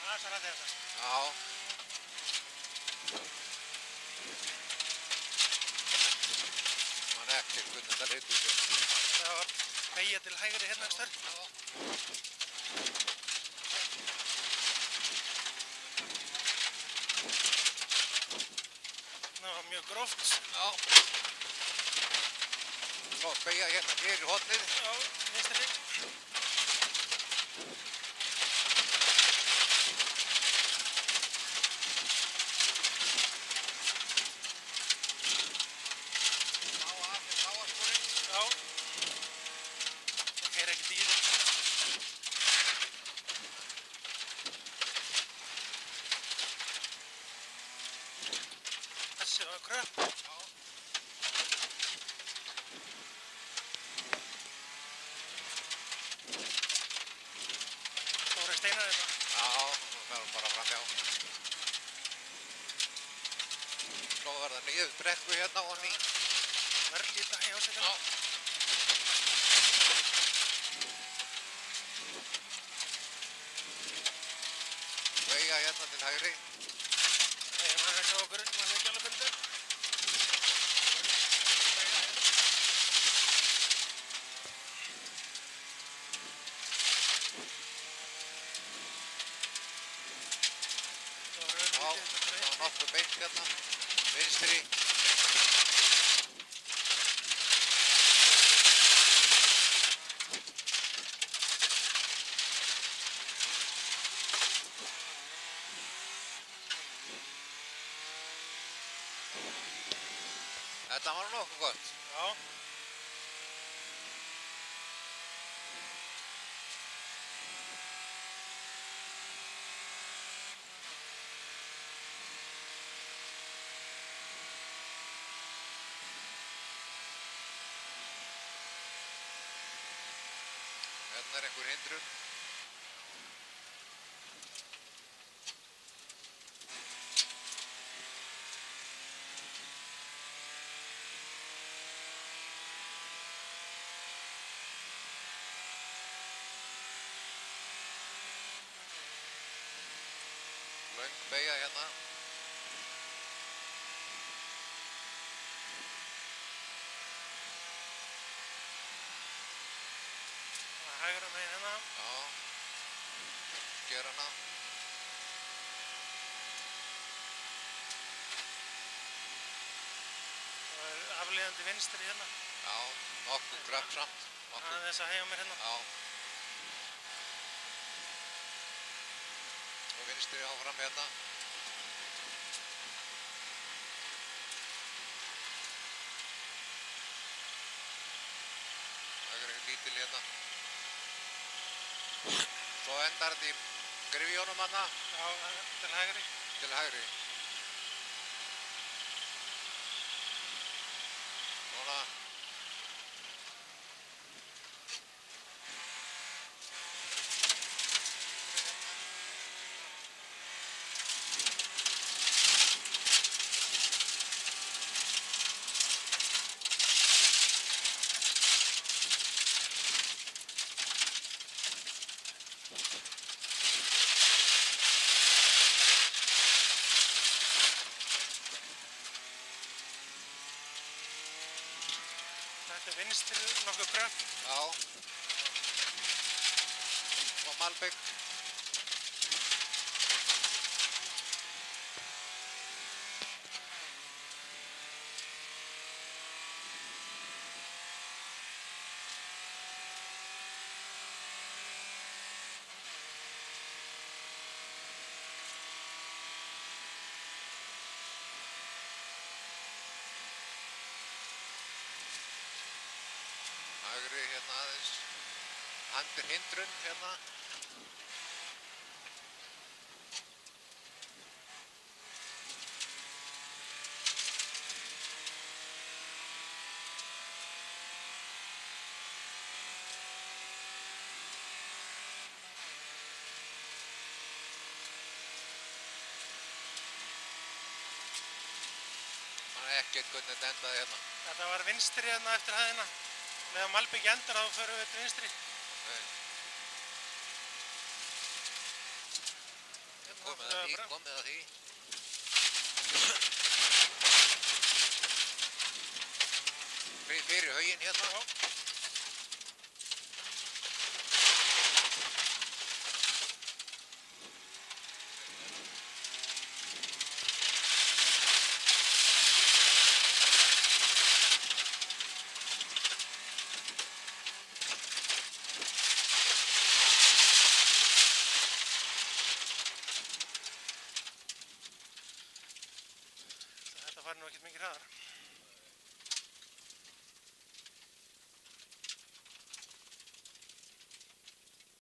aðeins að ræða þetta. Já. Man ekkert hvernig þetta leit út. Það var beygja til hægri hérna einhvers staðar. Það var mjög gróft. Já. Svo beygja hérna fyrir hornið. Já, vinstri. Þessi var kröpp. Stóri steinar þetta. Já, nú ferum bara framhjá. Svo verða niður brekku hérna og ný. Verðlíta hjá sig hérna. Beygja hérna til hægri. Nei, mann er ekki okkur, mann er ekki alveg fundur. Já, það var nokkuð beint hérna. Vinstri. Þetta var nokkuð gott. Já. Hérna einhver hindrun. Löng beygja hérna. Hægra megin hérna. Já. Sker hana. Það er afleiðandi vinstri hérna. Já, nokkuð kröpp samt. Aðeins að hægja mér hérna. Já. Og vinstri áfram hérna. Hægri lítil hérna. Svo endar þetta í grifjónum hana. Já, til hægri. Til hægri. Svona. Þetta er vinstri nokkuð kröpp. Já. Og malbygg. Hægri hérna aðeins. Handir hindrun hérna. Man ekkert hvernig þetta endaði hérna. Þetta var vinstri hérna eftir hæðina. Meðan malbygg endar þá förum við til vinstri. Nei. komið að því. Fyrir hauginn hérna. Já. Þetta var nú ekkert mikið hraðar.